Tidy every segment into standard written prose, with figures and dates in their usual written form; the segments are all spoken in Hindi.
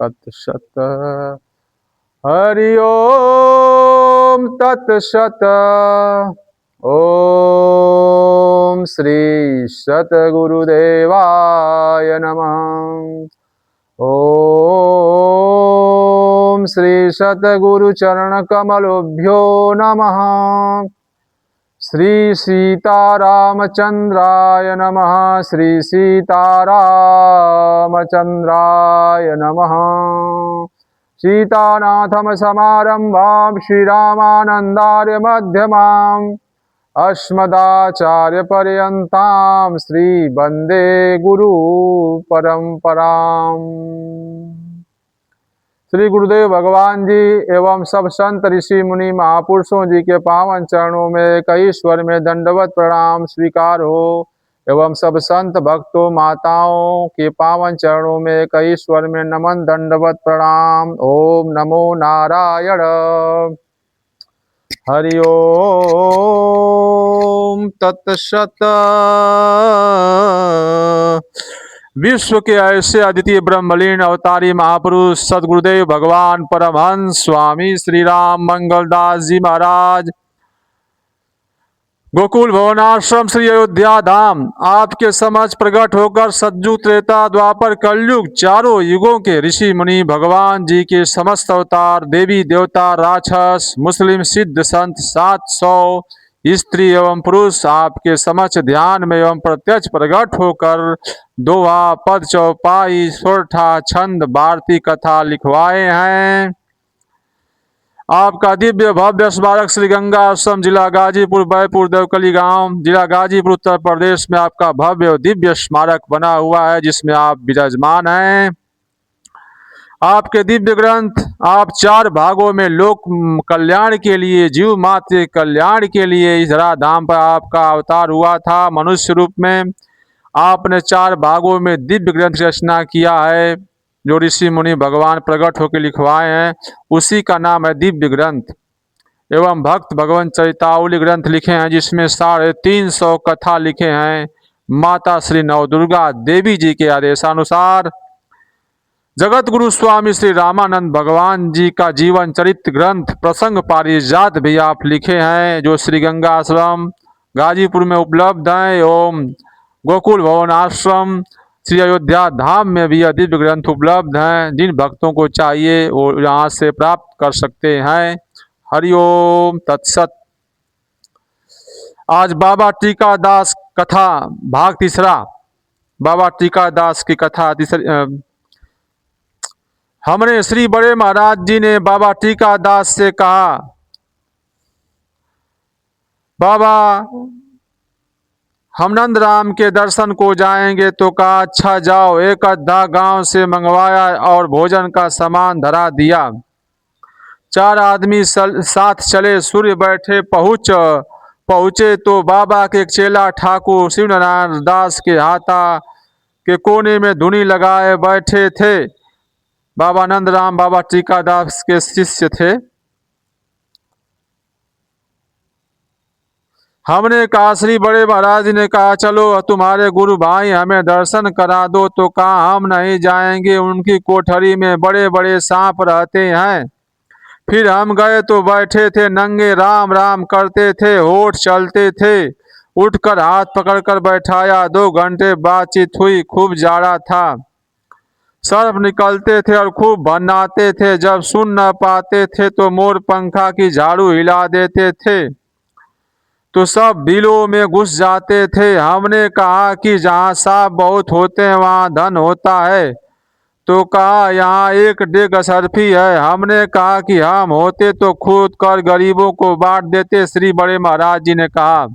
तत्सत। हरि ओम तत्सत। ओम श्री सतगुरुदेवाय नमः। ओम श्री सतगुरु चरण कमलोभ्यो नमः। श्री सीतारामचंद्राय नमः। श्री सीतारामचंद्राय नमः। सीतानाथम समारंभां श्रीरामानंदार्य मध्यमाम् अस्मदाचार्यपर्यन्तां श्री वंदे गुरु परंपराम्। श्री गुरुदेव भगवान जी एवं सब संत ऋषि मुनि महापुरुषों जी के पावन चरणों में कई स्वर में दंडवत प्रणाम स्वीकार हो एवं सब संत भक्तों माताओं के पावन चरणों में कई स्वर में नमन दंडवत प्रणाम। ओम नमो नारायण। हरि ओम तत्सत। विश्व के ऐसे अद्वितीय ब्रह्मलीन अवतारी महापुरुष सदगुरुदेव भगवान परमहंस स्वामी श्री राम मंगलदास जी महाराज गोकुल भवनाश्रम श्री अयोध्या धाम आपके समक्ष प्रकट होकर सतयुग त्रेता द्वापर कलयुग चारों युगों के ऋषि मुनि भगवान जी के समस्त अवतार देवी देवता राक्षस मुस्लिम सिद्ध संत 700 स्त्री एवं पुरुष आपके समक्ष ध्यान में एवं प्रत्यक्ष प्रकट होकर दोहा पद चौपाई सोरठा छंद भारती कथा लिखवाए हैं। आपका दिव्य भव्य स्मारक श्री गंगा आश्रम जिला गाजीपुर बैपुर देवकली गांव जिला गाजीपुर उत्तर प्रदेश में आपका भव्य और दिव्य स्मारक बना हुआ है जिसमें आप विराजमान हैं। आपके दिव्य ग्रंथ आप 4 भागों में लोक कल्याण के लिए जीव मात्र कल्याण के लिए इस धराधाम पर आपका अवतार हुआ था। मनुष्य रूप में आपने 4 भागों में दिव्य ग्रंथ रचना किया है जो ऋषि मुनि भगवान प्रकट होकर लिखवाए हैं, उसी का नाम है दिव्य ग्रंथ। एवं भक्त भगवान चरितावली ग्रंथ लिखे हैं जिसमें 350 कथा लिखे हैं माता श्री नवदुर्गा देवी जी के आदेशानुसार। जगत गुरु स्वामी श्री रामानंद भगवान जी का जीवन चरित्र ग्रंथ प्रसंग पारिजात भी आप लिखे हैं जो श्री गंगा आश्रम गाजीपुर में उपलब्ध है। एवं गोकुल भवन आश्रम श्री अयोध्या धाम में भी यह दिव्य ग्रंथ उपलब्ध हैं। जिन भक्तों को चाहिए वो यहाँ से प्राप्त कर सकते हैं। हरिओम तत्सत। आज बाबा टीकादास कथा भाग 3। बाबा टीकादास की कथा हमने श्री बड़े महाराज जी ने बाबा टीकादास से कहा, बाबा हम नंद राम के दर्शन को जाएंगे तो कहा अच्छा जाओ। एक अद्धा गांव से मंगवाया और भोजन का सामान धरा दिया। 4 आदमी साथ चले। सूर्य बैठे पहुँचे तो बाबा के एक चेला ठाकुर शिव नारायण दास के हाथा के कोने में धुनी लगाए बैठे थे। बाबा नंद राम बाबा टीकादास के शिष्य थे। हमने कहा श्री बड़े महाराज ने कहा चलो तुम्हारे गुरु भाई हमें दर्शन करा दो तो कहा हम नहीं जाएंगे, उनकी कोठरी में बड़े बड़े सांप रहते हैं। फिर हम गए तो बैठे थे नंगे राम राम करते थे, होठ चलते थे। उठकर हाथ पकड़कर बैठाया, 2 घंटे बातचीत हुई। खूब जाड़ा था, सर्प निकलते थे और खूब बनाते थे। जब सुन न पाते थे तो मोर पंखा की झाड़ू हिला देते थे तो सब बिलों में घुस जाते थे। हमने कहा कि जहाँ सांप बहुत होते हैं वहाँ धन होता है तो कहा यहाँ 1 डेग असरफी है। हमने कहा कि हम होते तो खुद कर गरीबों को बांट देते। श्री बड़े महाराज जी ने कहा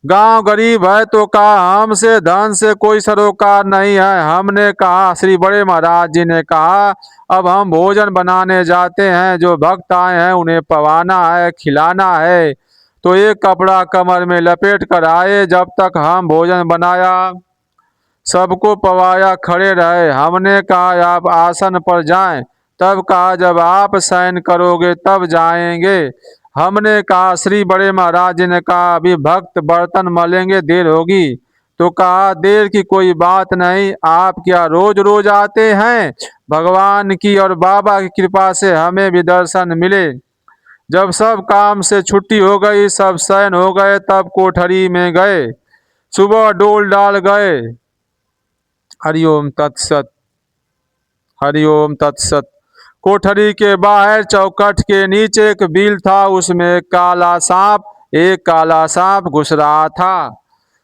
गांव गरीब है तो कहा हमसे धन से कोई सरोकार नहीं है। हमने कहा श्री बड़े महाराज जी ने कहा अब हम भोजन बनाने जाते हैं, जो भक्त आए हैं उन्हें पवाना है खिलाना है तो एक कपड़ा कमर में लपेट कर आए। जब तक हम भोजन बनाया सबको पवाया खड़े रहे। हमने कहा आप आसन पर जाएं, तब कहा जब आप शयन करोगे तब जाएंगे। हमने कहा श्री बड़े महाराज ने कहा अभी भक्त बर्तन मलेंगे देर होगी। तो कहा, देर की कोई बात नहीं, आप क्या रोज रोज आते हैं? भगवान की और बाबा की कृपा से हमें भी दर्शन मिले। जब सब काम से छुट्टी हो गई, सब शयन हो गए, तब कोठरी में गए। सुबह डोल डाल गए। हरिओम तत्सत। हरिओम तत्सत। कोठरी के बाहर चौखट के नीचे एक बिल था, उसमें एक काला सांप घुस रहा था।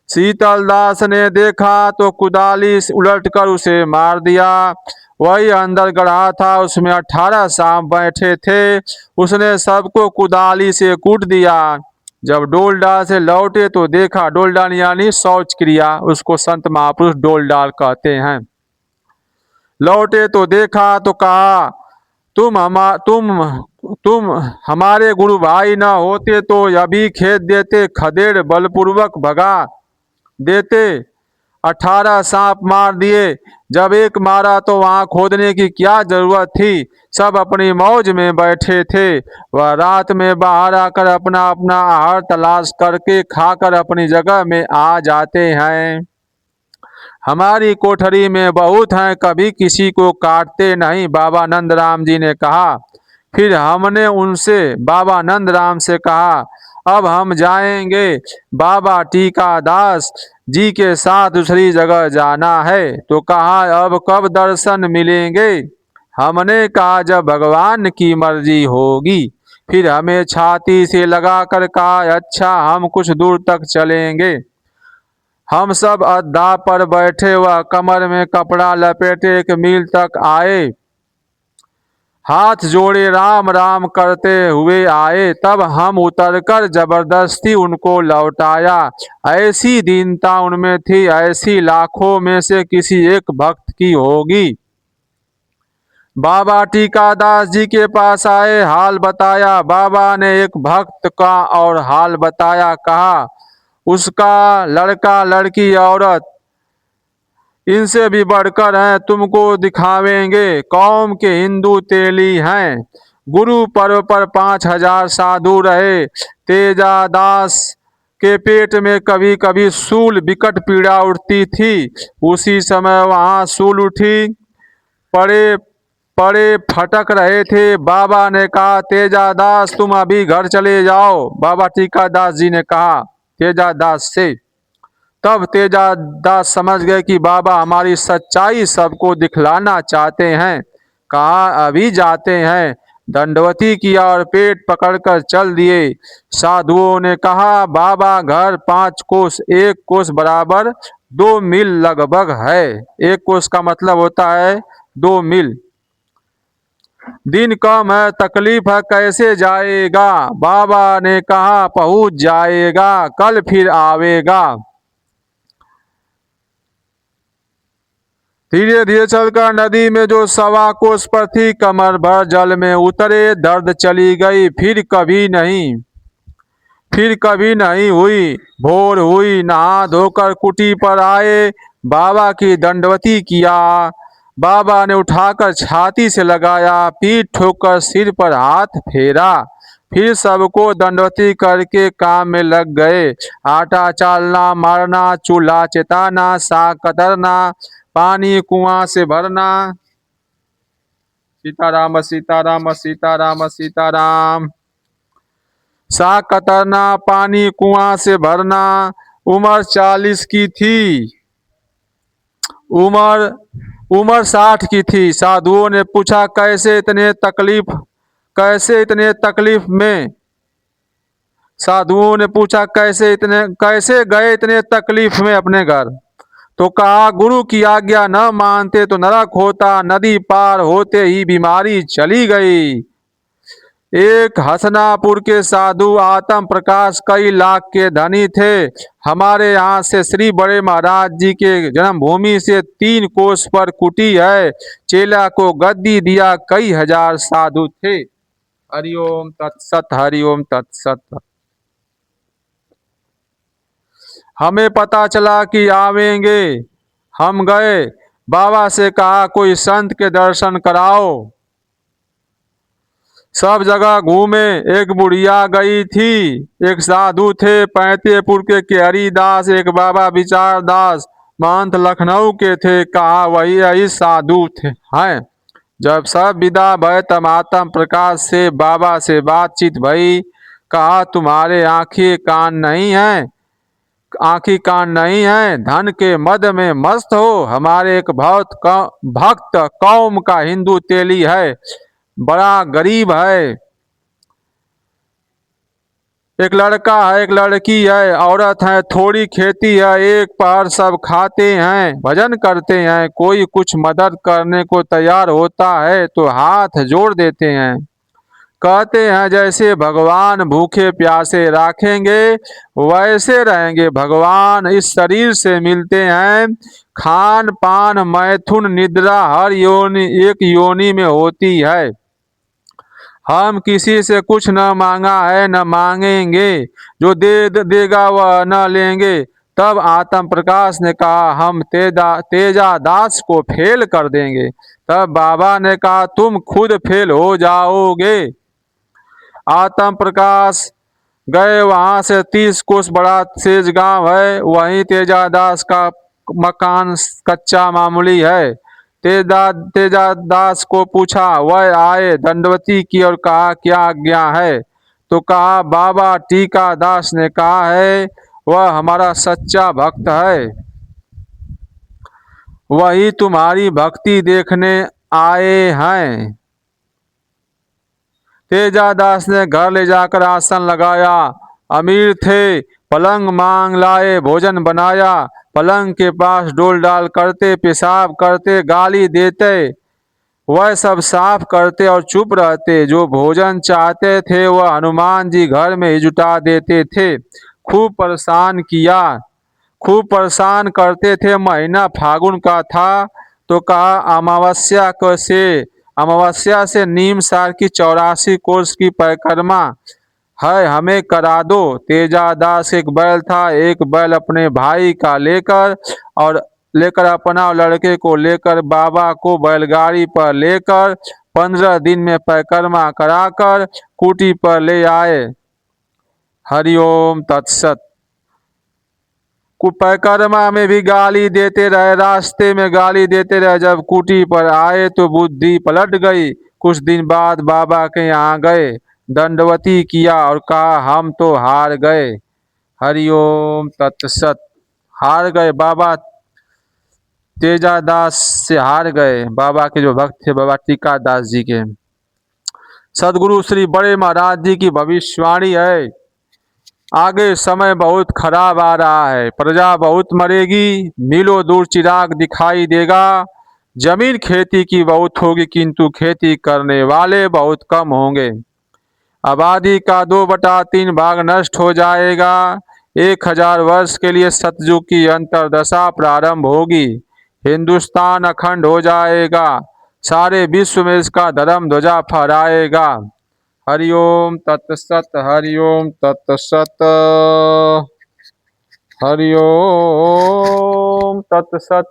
शीतल दास ने देखा तो कुदाली से उलटकर उसे मार दिया। वही अंदर गढ़ा था, उसमें 18 सांप बैठे थे। उसने सबको कुदाली से कूट दिया। जब डोलडा से लौटे तो देखा, डोलडान यानी शौच क्रिया, उसको संत महापुरुष डोलडाल कहते हैं। लौटे तो देखा तो कहा, तुम हमारे गुरु भाई न होते तो अभी खेत देते, खदेड़ बलपूर्वक भगा देते। 18 सांप मार दिए। जब एक मारा तो वहां खोदने की क्या जरूरत थी? सब अपनी मौज में बैठे थे। वह रात में बाहर आकर अपना अपना आहार तलाश करके खाकर अपनी जगह में आ जाते हैं। हमारी कोठरी में बहुत हैं, कभी किसी को काटते नहीं, बाबा नंदराम जी ने कहा। फिर हमने उनसे बाबा नंदराम से कहा, अब हम जाएंगे, बाबा टीकादास जी के साथ दूसरी जगह जाना है। तो कहा, अब कब दर्शन मिलेंगे? हमने कहा, जब भगवान की मर्जी होगी। फिर हमें छाती से लगाकर कहा, अच्छा हम कुछ दूर तक चलेंगे। हम सब अद्धा पर बैठे व कमर में कपड़ा लपेटे एक मील तक आए। हाथ जोड़े राम राम करते हुए आए। तब हम उतरकर जबरदस्ती उनको लौटाया। ऐसी दीनता उनमें थी, ऐसी लाखों में से किसी एक भक्त की होगी। बाबा टीकादास जी के पास आए, हाल बताया। बाबा ने एक भक्त का और हाल बताया। कहा, उसका लड़का लड़की औरत इनसे भी बढ़कर हैं, तुमको दिखावेंगे। कौम के हिंदू तेली हैं। गुरु पर्व पर 5000 साधु रहे। तेजादास के पेट में कभी कभी सूल विकट पीड़ा उठती थी। उसी समय वहां सूल उठी, पड़े पड़े फटक रहे थे। बाबा ने कहा, तेजादास तुम अभी घर चले जाओ। बाबा टीकादास जी ने कहा तेजादास से। तब तेजादास समझ गए कि बाबा हमारी सच्चाई सबको दिखलाना चाहते हैं। कहा, अभी जाते हैं। दंडवती किया और पेट पकड़कर चल दिए। साधुओं ने कहा, बाबा घर 5 कोस, 1 कोस बराबर 2 मील लगभग है। 1 कोस का मतलब होता है 2 मील। दिन कम है, तकलीफ है, कैसे जाएगा? बाबा ने कहा, पहुंच जाएगा, कल फिर आवेगा। धीरे धीरे चलकर नदी में जो 1.25 कोस पर थी, कमर भर जल में उतरे। दर्द चली गई, फिर कभी नहीं हुई। भोर हुई, नहा धोकर कुटी पर आए। बाबा की दंडवती किया। बाबा ने उठाकर छाती से लगाया, पीठ ठोकर सिर पर हाथ फेरा। फिर सबको दंडवती करके काम में लग गए। आटा चालना, मारना, चूल्हा चिताना, साग कतरना, पानी कुआं से भरना। सीताराम सीताराम सीताराम सीताराम। साग कतरना, पानी कुआं से भरना। उम्र 40 की थी, उम्र उम्र 60 की थी। साधुओं ने पूछा, कैसे इतने तकलीफ में? साधुओं ने पूछा, कैसे गए इतने तकलीफ में अपने घर? तो कहा, गुरु की आज्ञा न मानते तो नरक होता। नदी पार होते ही बीमारी चली गई। एक हसनापुर के साधु आत्म प्रकाश कई लाख के धनी थे। हमारे यहाँ से श्री बड़े महाराज जी के जन्मभूमि से 3 कोस पर कुटी है। चेला को गद्दी दिया, कई हजार साधु थे। हरिओम तत्सत, हरिओम तत्सत। हमें पता चला कि आवेंगे। हम गए, बाबा से कहा, कोई संत के दर्शन कराओ। सब जगह घूमे। एक बुढ़िया गई थी, एक साधु थे पैंतेपुर के हरिदास, एक बाबा विचार दास महंत लखनऊ के थे, कहा वही यही साधु थे हैं। जब सब विदा भय तब आत्म प्रकाश से बाबा से बातचीत भई। कहा तुम्हारे आंखें कान नहीं हैं, आंखी कान नहीं है, धन के मद में मस्त हो। हमारे एक भक्त कौम का हिंदू तेली है, बड़ा गरीब है। एक लड़का है, एक लड़की है, औरत है, थोड़ी खेती है, एक पहर सब खाते हैं, भजन करते हैं। कोई कुछ मदद करने को तैयार होता है तो हाथ जोड़ देते हैं। कहते हैं जैसे भगवान भूखे प्यासे राखेंगे वैसे रहेंगे। भगवान इस शरीर से मिलते हैं। खान पान मैथुन निद्रा हर योनि एक योनि में होती है। हम किसी से कुछ न मांगा है न मांगेंगे, जो देगा वह न लेंगे। तब आत्म प्रकाश ने कहा हम तेजा दास को फेल कर देंगे। तब बाबा ने कहा तुम खुद फेल हो जाओगे। आत्म प्रकाश गए, वहां से 30 कोस बड़ा सेज गांव है, वहीं तेजादास का मकान कच्चा मामूली है। तेजादास को पूछा, वह आए, दंडवती की और कहा क्या आज्ञा है। तो कहा बाबा टीका दास ने कहा है वह हमारा सच्चा भक्त है, वही तुम्हारी भक्ति देखने आए हैं। तेजादास ने घर ले जाकर आसन लगाया। अमीर थे, पलंग मांग लाए, भोजन बनाया। पलंग के पास डोल डाल करते, पेशाब करते, गाली देते, वह सब साफ करते और चुप रहते। जो भोजन चाहते थे वह हनुमान जी घर में ही जुटा देते थे। खूब परेशान किया, खूब परेशान करते थे। महीना फागुन का था तो कहा अमावस्या से नीम सार की 84 कोर्स की परिक्रमा है, हमें करा दो। तेजादास एक बैल था, एक बैल अपने भाई का लेकर अपना और लड़के को लेकर बाबा को बैलगाड़ी पर लेकर 15 दिन में परिक्रमा कराकर कुटी पर ले आए। हरिओम तत्सत। परिक्रमा में भी गाली देते रहे, रास्ते में गाली देते रहे। जब कुटी पर आए तो बुद्धि पलट गई। कुछ दिन बाद बाबा के यहाँ गए, दंडवती किया और कहा हम तो हार गए। हरिओम तत्सत। हार गए, बाबा तेजादास से हार गए। बाबा के जो भक्त थे बाबा टीका दास जी के। सदगुरु श्री बड़े महाराज जी की भविष्यवाणी है, आगे समय बहुत खराब आ रहा है, प्रजा बहुत मरेगी, मीलों दूर चिराग दिखाई देगा। जमीन खेती की बहुत होगी किंतु खेती करने वाले बहुत कम होंगे। आबादी का 2/3 भाग नष्ट हो जाएगा। 1000 वर्ष के लिए सतयुग की अंतरदशा प्रारंभ होगी। हिंदुस्तान अखंड हो जाएगा, सारे विश्व में इसका धर्म ध्वजा फहराएगा। हरिओम तत्सत, हरिओम तत्सत, हरिओम तत्सत।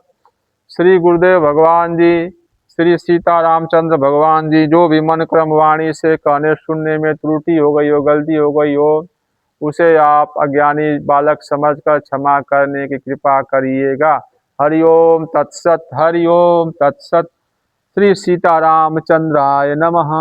श्री गुरुदेव भगवान जी, श्री सीता रामचंद्र भगवान जी, जो भी मन क्रम वाणी से कहने सुनने में त्रुटि हो गई हो, गलती हो गई हो, उसे आप अज्ञानी बालक समझकर क्षमा करने की कृपा करिएगा। हरिओम तत्सत, हरिओम तत्सत। श्री सीता रामचंद्राय नमः।